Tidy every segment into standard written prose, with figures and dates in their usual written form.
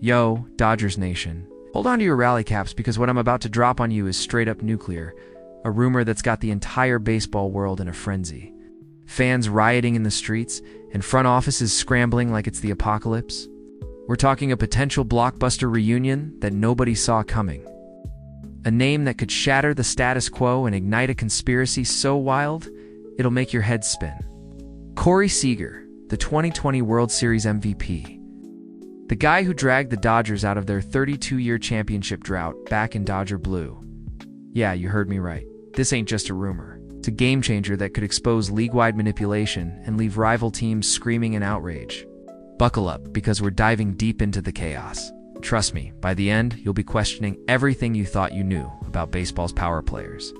Yo, Dodgers Nation. Hold on to your rally caps because what I'm about to drop on you is straight up nuclear, a rumor that's got the entire baseball world in a frenzy. Fans rioting in the streets and front offices scrambling like it's the apocalypse. We're talking a potential blockbuster reunion that nobody saw coming. A name that could shatter the status quo and ignite a conspiracy so wild, it'll make your head spin. Corey Seager, the 2020 World Series MVP. The guy who dragged the Dodgers out of their 32-year championship drought back in Dodger blue. Yeah, you heard me right. This ain't just a rumor. It's a game changer that could expose league-wide manipulation and leave rival teams screaming in outrage. Buckle up, because we're diving deep into the chaos. Trust me, by the end, you'll be questioning everything you thought you knew about baseball's power players.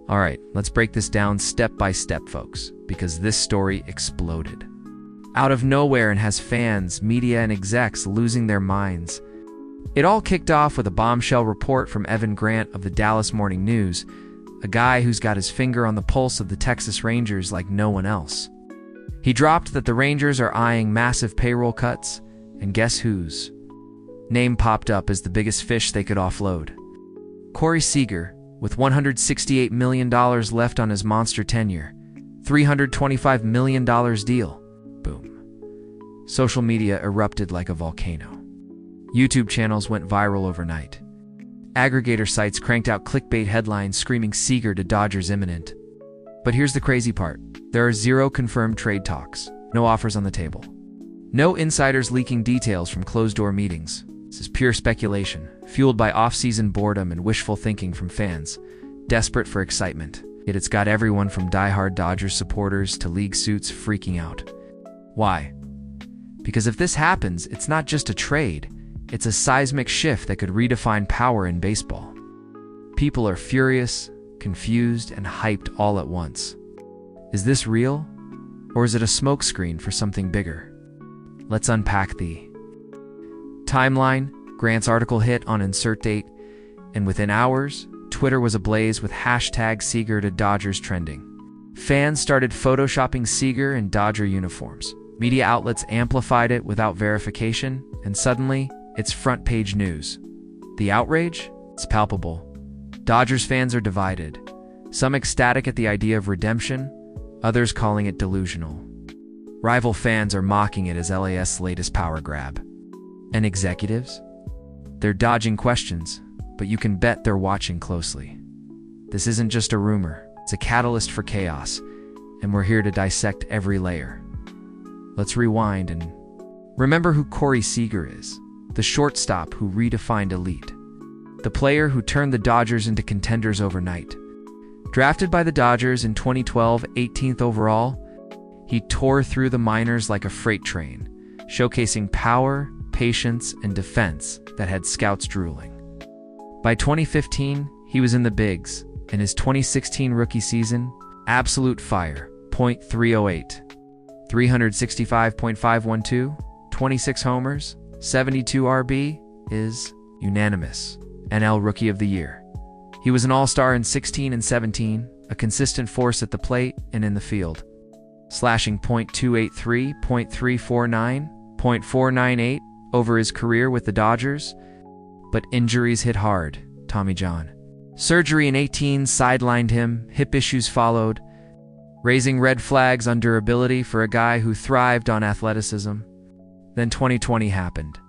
Alright, let's break this down step by step, folks, because this story exploded out of nowhere and has fans, media, and execs losing their minds. It all kicked off with a bombshell report from Evan Grant of the Dallas Morning News, a guy who's got his finger on the pulse of the Texas Rangers like no one else. He dropped that the Rangers are eyeing massive payroll cuts, and guess whose name popped up as the biggest fish they could offload. Corey Seager, with $168 million left on his monster tenure, $325 million deal. Boom. Social media erupted like a volcano. YouTube channels went viral overnight. Aggregator sites cranked out clickbait headlines screaming Seager to Dodgers imminent. But here's the crazy part. There are zero confirmed trade talks, no offers on the table. No insiders leaking details from closed-door meetings. This is pure speculation, fueled by off-season boredom and wishful thinking from fans, desperate for excitement. Yet it's got everyone from die-hard Dodgers supporters to league suits freaking out. Why? Because if this happens, it's not just a trade, it's a seismic shift that could redefine power in baseball. People are furious, confused, and hyped all at once. Is this real? Or is it a smokescreen for something bigger? Let's unpack the timeline. Grant's article hit on insert date, and within hours, Twitter was ablaze with hashtag Seager to Dodgers trending. Fans started photoshopping Seager in Dodger uniforms. Media outlets amplified it without verification, and suddenly, it's front-page news. The outrage? It's palpable. Dodgers fans are divided. Some ecstatic at the idea of redemption, others calling it delusional. Rival fans are mocking it as LAS's latest power grab. And executives? They're dodging questions, but you can bet they're watching closely. This isn't just a rumor, it's a catalyst for chaos, and we're here to dissect every layer. Let's rewind and remember who Corey Seager is, the shortstop who redefined elite. The player who turned the Dodgers into contenders overnight. Drafted by the Dodgers in 2012, 18th overall, he tore through the minors like a freight train, showcasing power, patience, and defense that had scouts drooling. By 2015, he was in the bigs, and his 2016 rookie season, absolute fire, .308, 365.512, 26 homers, 72 RB, is unanimous NL Rookie of the Year. He was an all-star in 16 and 17, a consistent force at the plate and in the field, slashing .283, .349, .498 over his career with the Dodgers. But injuries hit hard, Tommy John. Surgery in 18 sidelined him, hip issues followed, raising red flags on durability for a guy who thrived on athleticism. Then 2020 happened.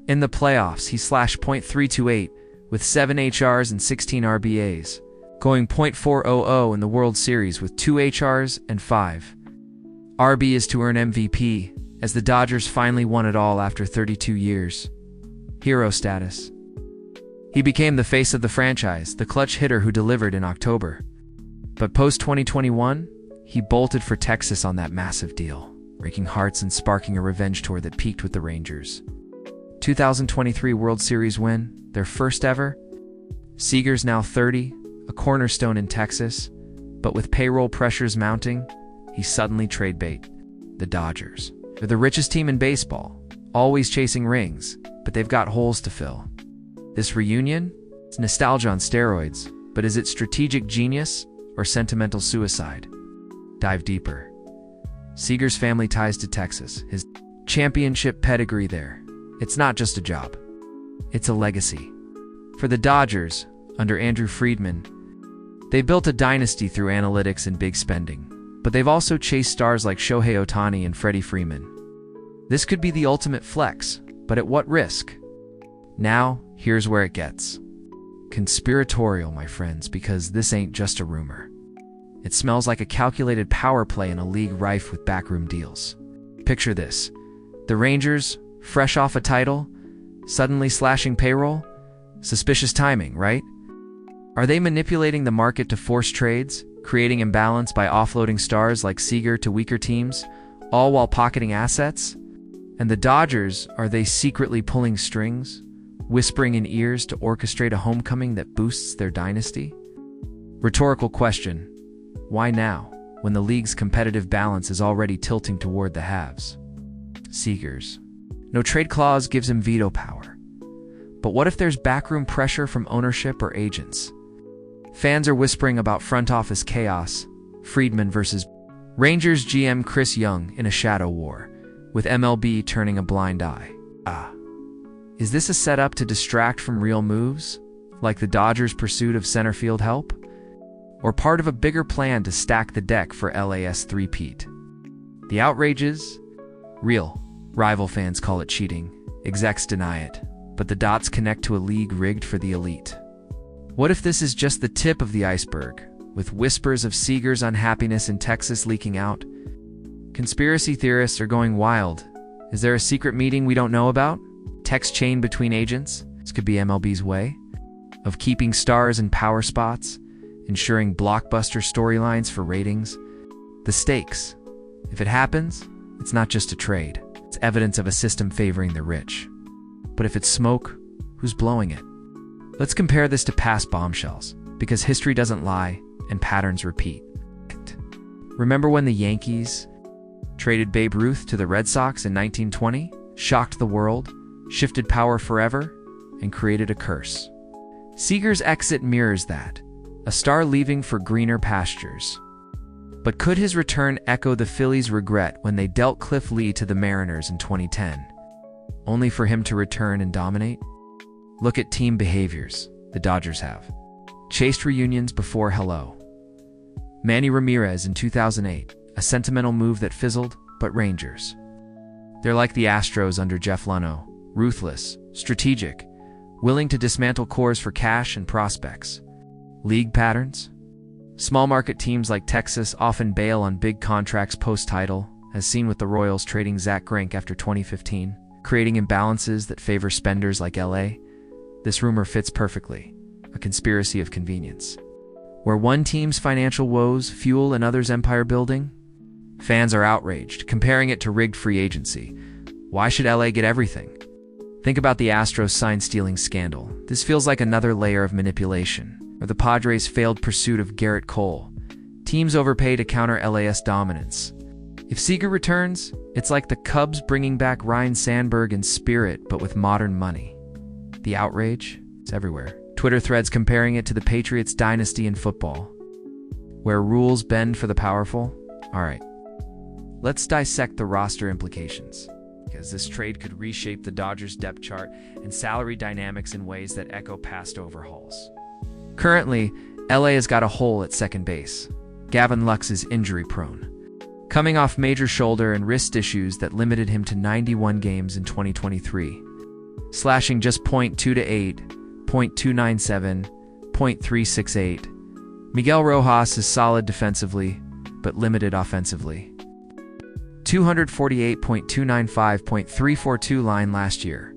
In the playoffs, he slashed .328 with 7 HRs and 16 RBAs, going .400 in the World Series with 2 HRs and 5 RBs to earn MVP, as the Dodgers finally won it all after 32 years. Hero status. He became the face of the franchise, the clutch hitter who delivered in October. But post-2021, he bolted for Texas on that massive deal, breaking hearts and sparking a revenge tour that peaked with the Rangers. 2023 World Series win, their first ever. Seager's now 30, a cornerstone in Texas, but with payroll pressures mounting, he suddenly trade bait. The Dodgers. They're the richest team in baseball, always chasing rings, but they've got holes to fill. This reunion? It's nostalgia on steroids, but is it strategic genius or sentimental suicide? Dive deeper. Seager's family ties to Texas, his championship pedigree there, It's not just a job. It's a legacy. For the Dodgers, under Andrew Friedman, they built a dynasty through analytics and big spending, but they've also chased stars like Shohei Ohtani and Freddie Freeman. This could be the ultimate flex, but at what risk? Now, here's where it gets conspiratorial, my friends, because this ain't just a rumor. It smells like a calculated power play in a league rife with backroom deals. Picture this. The Rangers, fresh off a title, suddenly slashing payroll? Suspicious timing, right? Are they manipulating the market to force trades, creating imbalance by offloading stars like Seager to weaker teams, all while pocketing assets? And the Dodgers, are they secretly pulling strings, whispering in ears to orchestrate a homecoming that boosts their dynasty? Rhetorical question. Why now, when the league's competitive balance is already tilting toward the haves? Seager's no trade clause gives him veto power. But what if there's backroom pressure from ownership or agents? Fans are whispering about front office chaos, Friedman versus Rangers GM Chris Young in a shadow war, with MLB turning a blind eye. Is this a setup to distract from real moves, like the Dodgers' pursuit of center field help? Or part of a bigger plan to stack the deck for LA's three-peat? The outrage is real. Rival fans call it cheating. Execs deny it. But the dots connect to a league rigged for the elite. What if this is just the tip of the iceberg, with whispers of Seager's unhappiness in Texas leaking out? Conspiracy theorists are going wild. Is there a secret meeting we don't know about? Text chain between agents? This could be MLB's way of keeping stars in power spots, ensuring blockbuster storylines for ratings. The stakes. If it happens, it's not just a trade. It's evidence of a system favoring the rich. But if it's smoke, who's blowing it? Let's compare this to past bombshells, because history doesn't lie and patterns repeat. Remember when the Yankees traded Babe Ruth to the Red Sox in 1920? Shocked the world, shifted power forever, and created a curse. Seager's exit mirrors that, a star leaving for greener pastures. But could his return echo the Phillies' regret when they dealt Cliff Lee to the Mariners in 2010, only for him to return and dominate? Look at team behaviors the Dodgers have. Chased reunions before hello. Manny Ramirez in 2008, a sentimental move that fizzled, but Rangers. They're like the Astros under Jeff Luhnow, ruthless, strategic, willing to dismantle cores for cash and prospects. League patterns? Small market teams like Texas often bail on big contracts post-title, as seen with the Royals trading Zach Greinke after 2015, creating imbalances that favor spenders like LA. This rumor fits perfectly, a conspiracy of convenience. Where one team's financial woes fuel another's empire building? Fans are outraged, comparing it to rigged free agency. Why should LA get everything? Think about the Astros sign-stealing scandal. This feels like another layer of manipulation. Or the Padres' failed pursuit of Garrett Cole. Teams overpay to counter LA's dominance. If Seager returns, it's like the Cubs bringing back Ryne Sandberg in spirit, but with modern money. The outrage? It's everywhere. Twitter threads comparing it to the Patriots' dynasty in football, where rules bend for the powerful. Alright, let's dissect the roster implications, because this trade could reshape the Dodgers' depth chart and salary dynamics in ways that echo past overhauls. Currently, LA has got a hole at second base. Gavin Lux is injury-prone, coming off major shoulder and wrist issues that limited him to 91 games in 2023, slashing just .228, .297, .368. Miguel Rojas is solid defensively, but limited offensively. 248.295, .342 line last year.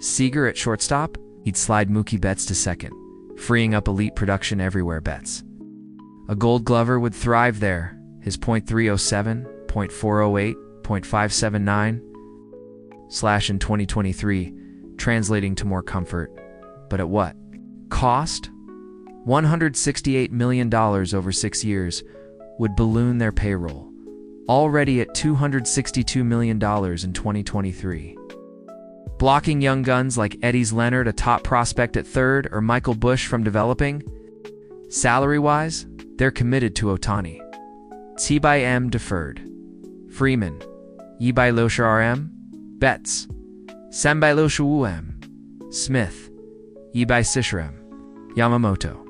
Seager at shortstop? He'd slide Mookie Betts to second, freeing up elite production everywhere Betts. A Gold Glover would thrive there, his .307, .408, .579 slash in 2023, translating to more comfort. But at what cost? $168 million over 6 years would balloon their payroll, already at $262 million in 2023. Blocking young guns like Eddie's Leonard, a top prospect at third, or Michael Busch from developing? Salary-wise, they're committed to Ohtani. T by M deferred. Freeman. E by Loescher RM? Betts. Sambailo Shuwuem, Smith, Ibai Sishrem, Yamamoto,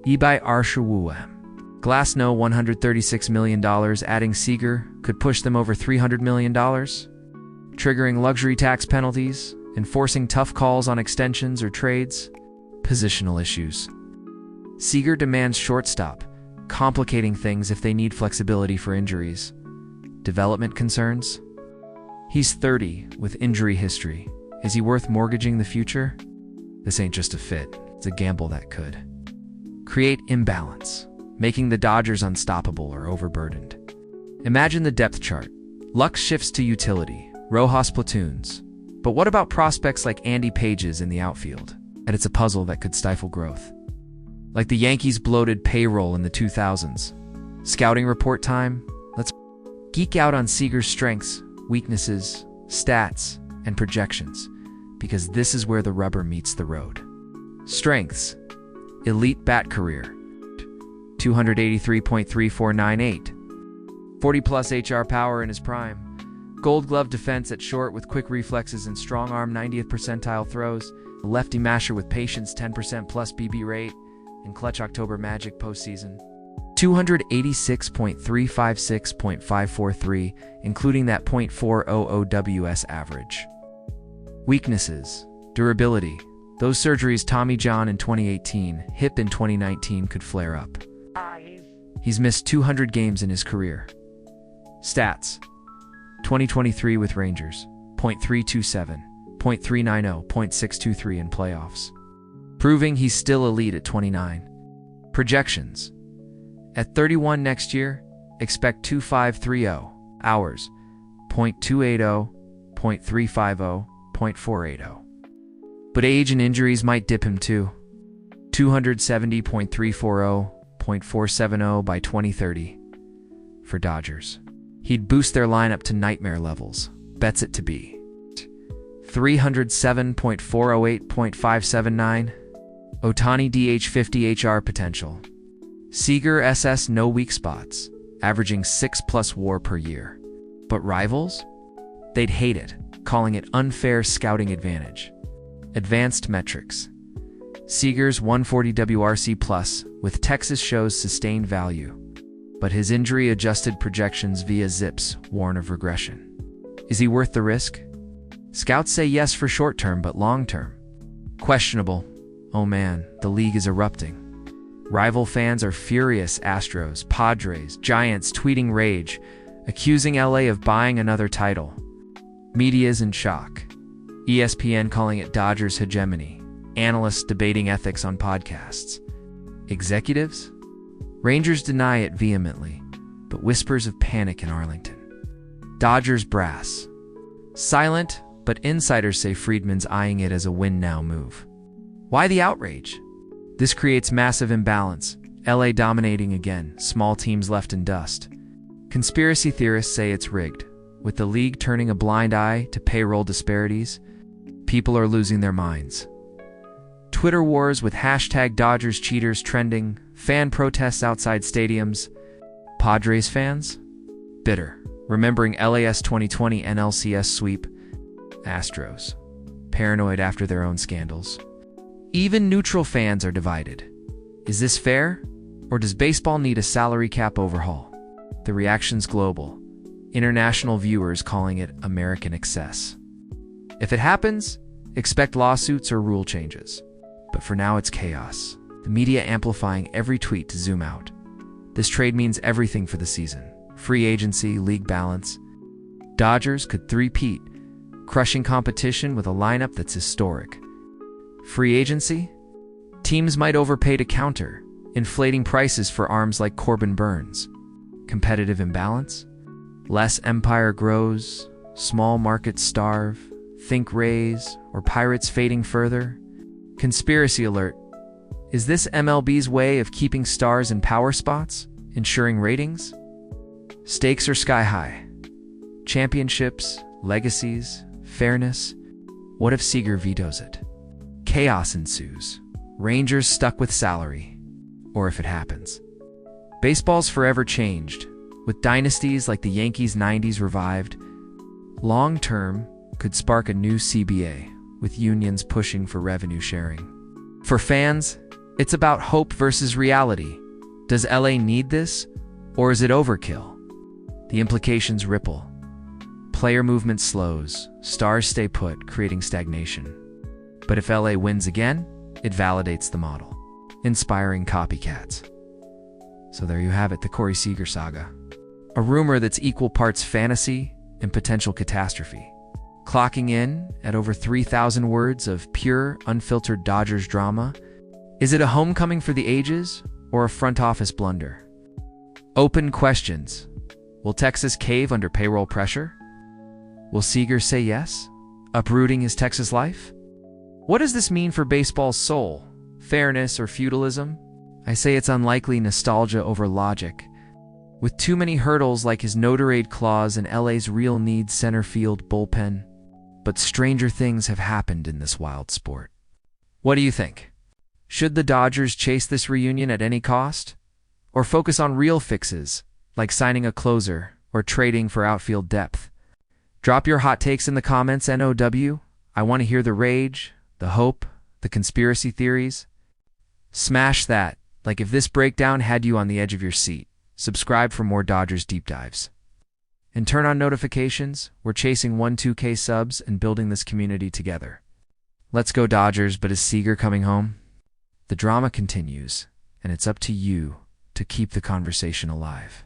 Ibai Arshuwuem. Glass no $136 million adding Seager could push them over $300 million, triggering luxury tax penalties, enforcing tough calls on extensions or trades, positional issues. Seager demands shortstop, complicating things if they need flexibility for injuries. Development concerns? He's 30 with injury history. Is he worth mortgaging the future? This ain't just a fit, it's a gamble that could create imbalance, making the Dodgers unstoppable or overburdened. Imagine the depth chart. Luck shifts to utility, Rojas platoons. But what about prospects like Andy Pages in the outfield? And it's a puzzle that could stifle growth. Like the Yankees' bloated payroll in the 2000s. Scouting report time? Let's geek out on Seager's strengths, weaknesses, stats, and projections, because this is where the rubber meets the road. Strengths: elite bat career, 283.3498, 40-plus HR power in his prime, Gold Glove defense at short with quick reflexes and strong arm 90th percentile throws, a lefty masher with patience 10% plus BB rate, and clutch October Magic postseason. 286.356.543, including that .400 WS average. Weaknesses: durability. Those surgeries Tommy John in 2018, hip in 2019 could flare up. He's missed 200 games in his career. Stats: 2023 with Rangers, .327, .390, .623 in playoffs, proving he's still elite at 29. Projections: at 31 next year, expect 2.530 hours, .280, .350, .480. But age and injuries might dip him too. 270.340, .470 by 2030. For Dodgers, he'd boost their lineup to nightmare levels. Bets it to be 307.408, .579. Ohtani DH 50 HR potential. Seager SS no weak spots, averaging 6+ WAR per year. But rivals? They'd hate it, calling it unfair scouting advantage. Advanced metrics: Seager's 140 WRC plus with Texas shows sustained value, but his injury-adjusted projections via ZiPS warn of regression. Is he worth the risk? Scouts say yes for short-term, but long-term, questionable. Oh man, the league is erupting. Rival fans are furious. Astros, Padres, Giants tweeting rage, accusing LA of buying another title. Media's in shock. ESPN calling it Dodgers hegemony. Analysts debating ethics on podcasts. Executives? Rangers deny it vehemently, but whispers of panic in Arlington. Dodgers brass: silent, but insiders say Friedman's eyeing it as a win-now move. Why the outrage? This creates massive imbalance. LA dominating again, small teams left in dust. Conspiracy theorists say it's rigged, with the league turning a blind eye to payroll disparities. People are losing their minds. Twitter wars with hashtag Dodgers cheaters trending, fan protests outside stadiums. Padres fans? Bitter, remembering LAS 2020 NLCS sweep. Astros, paranoid after their own scandals. Even neutral fans are divided. Is this fair? Or does baseball need a salary cap overhaul? The reaction's global. International viewers calling it American excess. If it happens, expect lawsuits or rule changes. But for now, it's chaos. The media amplifying every tweet to zoom out. This trade means everything for the season. Free agency, league balance. Dodgers could three-peat, crushing competition with a lineup that's historic. Free agency? Teams might overpay to counter, inflating prices for arms like Corbin Burns. Competitive imbalance? Less empire grows, small markets starve, think Rays or Pirates fading further. Conspiracy alert. Is this MLB's way of keeping stars in power spots, ensuring ratings? Stakes are sky high. Championships, legacies, fairness. What if Seager vetoes it? Chaos ensues. Rangers stuck with salary. Or if it happens. Baseball's forever changed, with dynasties like the Yankees' 90s revived. Long-term, could spark a new CBA, with unions pushing for revenue sharing. For fans, it's about hope versus reality. Does LA need this, or is it overkill? The implications ripple. Player movement slows, stars stay put, creating stagnation. But if LA wins again, it validates the model, inspiring copycats. So there you have it, the Corey Seager saga. A rumor that's equal parts fantasy and potential catastrophe. Clocking in at over 3,000 words of pure, unfiltered Dodgers drama. Is it a homecoming for the ages or a front office blunder? Open questions. Will Texas cave under payroll pressure? Will Seager say yes, uprooting his Texas life? What does this mean for baseball's soul? Fairness or feudalism? I say it's unlikely nostalgia over logic. With too many hurdles like his no-trade clause and LA's real needs center field bullpen. But stranger things have happened in this wild sport. What do you think? Should the Dodgers chase this reunion at any cost? Or focus on real fixes, like signing a closer or trading for outfield depth? Drop your hot takes in the comments, NOW. I want to hear the rage, the hope, the conspiracy theories. Smash that, like if this breakdown had you on the edge of your seat. Subscribe for more Dodgers deep dives. And turn on notifications. We're chasing 2K subs and building this community together. Let's go Dodgers, but is Seager coming home? The drama continues, and it's up to you to keep the conversation alive.